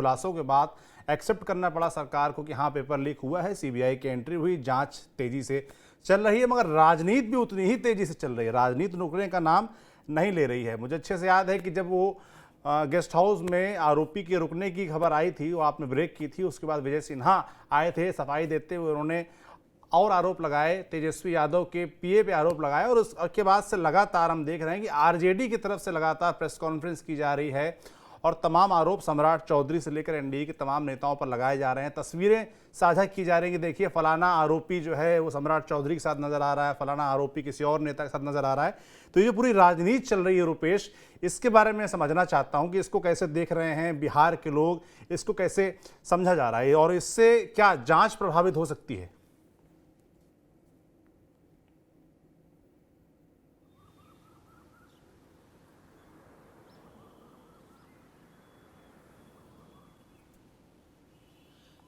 खुलासों के बाद एक्सेप्ट करना पड़ा सरकार को कि हाँ पेपर लीक हुआ है, सीबीआई की एंट्री हुई, जांच तेजी से चल रही है, मगर राजनीति भी उतनी ही तेजी से चल रही है। राजनीति रुकने का नाम नहीं ले रही है। मुझे अच्छे से याद है कि जब वो गेस्ट हाउस में आरोपी के रुकने की खबर आई थी, वो आपने ब्रेक की थी, उसके बाद विजय सिन्हा आए थे सफाई देते हुए, उन्होंने और आरोप लगाए, तेजस्वी यादव के पीए पे आरोप लगाए, और उसके बाद से लगातार हम देख रहे हैं कि आरजेडी की तरफ से लगातार प्रेस कॉन्फ्रेंस की जा रही है और तमाम आरोप सम्राट चौधरी से लेकर एनडीए के तमाम नेताओं पर लगाए जा रहे हैं। तस्वीरें साझा की जा रही हैं कि देखिए फलाना आरोपी जो है वो सम्राट चौधरी के साथ नजर आ रहा है, फलाना आरोपी किसी और नेता के साथ नजर आ रहा है। तो ये पूरी राजनीति चल रही है रुपेश, इसके बारे में समझना चाहता हूं कि इसको कैसे देख रहे हैं बिहार के लोग, इसको कैसे समझा जा रहा है और इससे क्या जांच प्रभावित हो सकती है?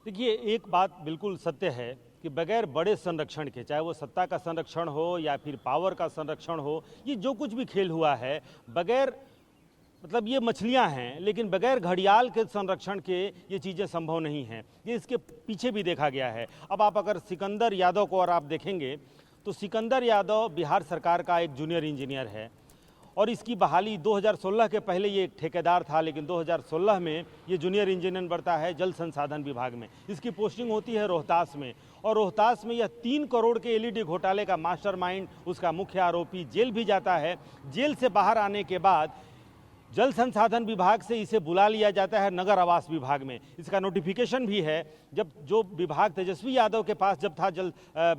देखिए, एक बात बिल्कुल सत्य है कि बगैर बड़े संरक्षण के, चाहे वो सत्ता का संरक्षण हो या फिर पावर का संरक्षण हो, ये जो कुछ भी खेल हुआ है, बगैर मतलब ये मछलियां हैं, लेकिन बगैर घड़ियाल के संरक्षण के ये चीज़ें संभव नहीं हैं। ये इसके पीछे भी देखा गया है। अब आप अगर सिकंदर यादव को और आप देखेंगे तो सिकंदर यादव बिहार सरकार का एक जूनियर इंजीनियर है और इसकी बहाली 2016 के पहले ये एक ठेकेदार था, लेकिन 2016 में ये जूनियर इंजीनियर बढ़ता है जल संसाधन विभाग में। इसकी पोस्टिंग होती है रोहतास में, और रोहतास में यह 3 करोड़ के एलईडी घोटाले का मास्टरमाइंड, उसका मुख्य आरोपी, जेल भी जाता है। जेल से बाहर आने के बाद जल संसाधन विभाग से इसे बुला लिया जाता है नगर आवास विभाग में। इसका नोटिफिकेशन भी है। जब जो विभाग तेजस्वी यादव के पास जब था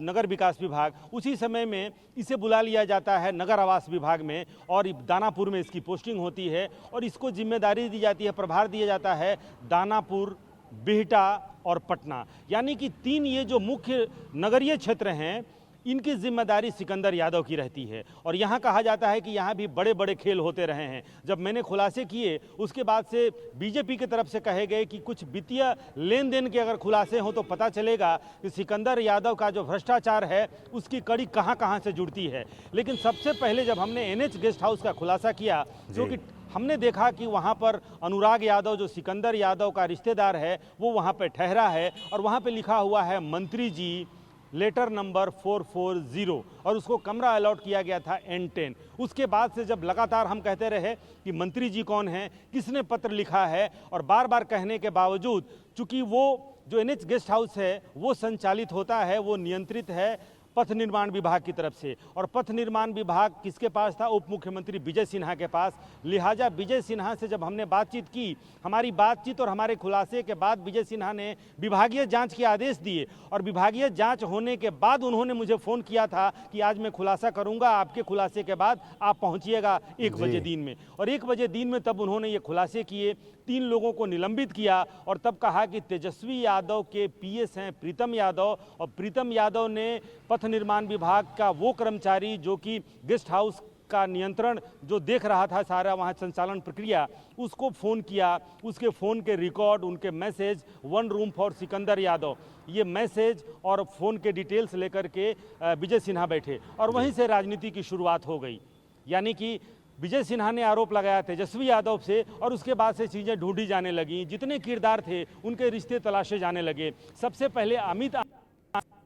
नगर विकास विभाग, उसी समय में इसे बुला लिया जाता है नगर आवास विभाग में और दानापुर में इसकी पोस्टिंग होती है और इसको जिम्मेदारी दी जाती है, प्रभार दिया जाता है दानापुर, बिहटा और पटना, यानी कि 3 ये जो मुख्य नगरीय क्षेत्र हैं, इनकी जिम्मेदारी सिकंदर यादव की रहती है। और यहाँ कहा जाता है कि यहाँ भी बड़े बड़े खेल होते रहे हैं। जब मैंने खुलासे किए उसके बाद से बीजेपी की तरफ से कहे गए कि कुछ वित्तीय लेन देन के अगर खुलासे हों तो पता चलेगा कि सिकंदर यादव का जो भ्रष्टाचार है उसकी कड़ी कहाँ कहाँ से जुड़ती है। लेकिन सबसे पहले जब हमने एनएच गेस्ट हाउस का खुलासा किया, क्योंकि हमने देखा कि वहाँ पर अनुराग यादव जो सिकंदर यादव का रिश्तेदार है वो वहाँ पर ठहरा है और वहाँ पर लिखा हुआ है मंत्री जी, लेटर नंबर 440, और उसको कमरा अलॉट किया गया था N10। उसके बाद से जब लगातार हम कहते रहे कि मंत्री जी कौन हैं, किसने पत्र लिखा है, और बार बार कहने के बावजूद, चूंकि वो जो एनएच गेस्ट हाउस है वो संचालित होता है, वो नियंत्रित है पथ निर्माण विभाग की तरफ से, और पथ निर्माण विभाग किसके पास था? उप मुख्यमंत्री विजय सिन्हा के पास। लिहाजा विजय सिन्हा से जब हमने बातचीत की, हमारी बातचीत और हमारे खुलासे के बाद विजय सिन्हा ने विभागीय जांच के आदेश दिए, और विभागीय जांच होने के बाद उन्होंने मुझे फ़ोन किया था कि आज मैं खुलासा करूंगा, आपके खुलासे के बाद आप पहुंचिएगा 1 बजे दिन में। और 1 बजे दिन में तब उन्होंने ये खुलासे किए, 3 लोगों को निलंबित किया और तब कहा कि तेजस्वी यादव के पीएस हैं प्रीतम यादव, और प्रीतम यादव ने पथ निर्माण विभाग का वो कर्मचारी जो कि गेस्ट हाउस का नियंत्रण जो देख रहा था सारा वहाँ संचालन प्रक्रिया, उसको फ़ोन किया। उसके फ़ोन के रिकॉर्ड, उनके message, 1 room for Sikandar Yadav, ये मैसेज और फ़ोन के डिटेल्स लेकर के विजय सिन्हा बैठे और वहीं से राजनीति की शुरुआत हो गई। यानी कि विजय सिन्हा ने आरोप लगाया तेजस्वी यादव से और उसके बाद से चीज़ें ढूंढी जाने लगी। जितने किरदार थे उनके रिश्ते तलाशे जाने लगे। सबसे पहले अमित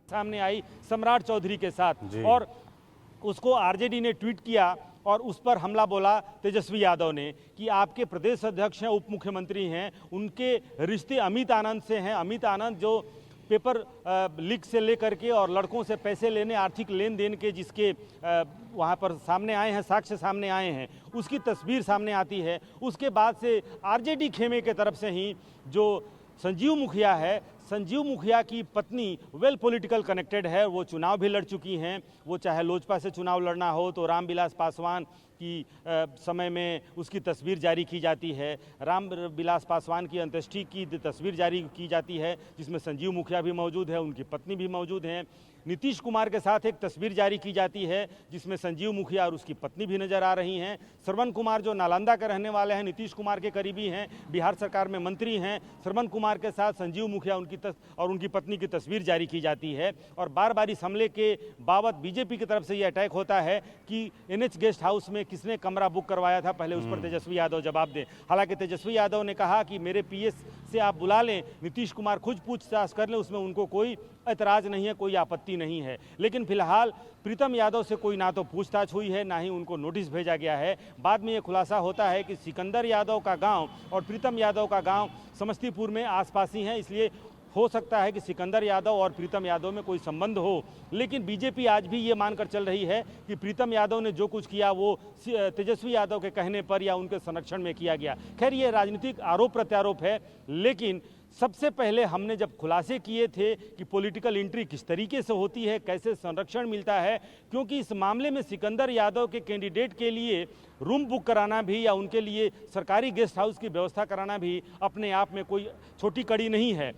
सामने आई सम्राट चौधरी के साथ, और उसको आरजेडी ने ट्वीट किया और उस पर हमला बोला तेजस्वी यादव ने कि आपके प्रदेश अध्यक्ष हैं, उप मुख्यमंत्री हैं, उनके रिश्ते अमित आनंद से हैं। अमित आनंद जो पेपर लीक से लेकर के और लड़कों से पैसे लेने, आर्थिक लेन देन के जिसके वहाँ पर सामने आए हैं, साक्ष्य सामने आए हैं, उसकी तस्वीर सामने आती है। उसके बाद से आरजेडी खेमे के तरफ से ही जो संजीव मुखिया है, संजीव मुखिया की पत्नी वेल पॉलिटिकल कनेक्टेड है, वो चुनाव भी लड़ चुकी हैं। वो चाहे लोजपा से चुनाव लड़ना हो तो रामविलास पासवान की समय में उसकी तस्वीर जारी की जाती है। रामविलास पासवान की अंत्येष्टि की तस्वीर जारी की जाती है जिसमें संजीव मुखिया भी मौजूद है, उनकी पत्नी भी मौजूद हैं। नीतीश कुमार के साथ एक तस्वीर जारी की जाती है जिसमें संजीव मुखिया और उसकी पत्नी भी नजर आ रही हैं। श्रवण कुमार जो नालंदा के रहने वाले हैं, नीतीश कुमार के करीबी हैं, बिहार सरकार में मंत्री हैं, श्रवण कुमार के साथ संजीव मुखिया और उनकी पत्नी की तस्वीर जारी की जाती है। और बार बार इस हमले के बाबत बीजेपी की तरफ से यह अटैक होता है कि एनएच गेस्ट हाउस में किसने कमरा बुक करवाया था, पहले उस पर तेजस्वी यादव जवाब दें। हालांकि तेजस्वी यादव ने कहा कि मेरे पीएस से आप बुला लें, नीतीश कुमार खुद पूछताछ कर लें, उसमें उनको कोई ऐतराज नहीं है, कोई आपत्ति नहीं है। लेकिन फिलहाल प्रीतम यादव से कोई ना तो पूछताछ हुई है, ना ही उनको नोटिस भेजा गया है। बाद में ये खुलासा होता है कि सिकंदर यादव का गांव और प्रीतम यादव का गांव समस्तीपुर में आसपास ही है, इसलिए हो सकता है कि सिकंदर यादव और प्रीतम यादव में कोई संबंध हो। लेकिन बीजेपी आज भी ये मानकर चल रही है कि प्रीतम यादव ने जो कुछ किया वो तेजस्वी यादव के कहने पर या उनके संरक्षण में किया गया। खैर, ये राजनीतिक आरोप प्रत्यारोप है, लेकिन सबसे पहले हमने जब खुलासे किए थे कि पॉलिटिकल एंट्री किस तरीके से होती है, कैसे संरक्षण मिलता है, क्योंकि इस मामले में सिकंदर यादव के कैंडिडेट के लिए रूम बुक कराना भी या उनके लिए सरकारी गेस्ट हाउस की व्यवस्था कराना भी अपने आप में कोई छोटी कड़ी नहीं है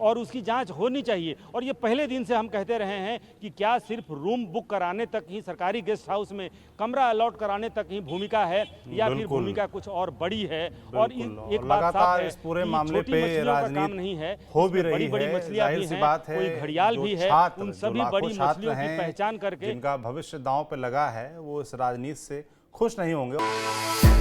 और उसकी जांच होनी चाहिए। और ये पहले दिन से हम कहते रहे हैं कि क्या सिर्फ रूम बुक कराने तक ही, सरकारी गेस्ट हाउस में कमरा अलॉट कराने तक ही भूमिका है या फिर भूमिका कुछ और बड़ी है। और एक बात साफ है, इस पूरे कि मामले छोटी पे मछलियों का काम नहीं है, हो भी रही बड़ी है, मछलियां भी हैं, कोई घड़ियाल भी है, उन सभी बड़ी मछलियों की पहचान करके जिनका भविष्य दांव पे लगा है वो इस राजनीति से खुश नहीं होंगे।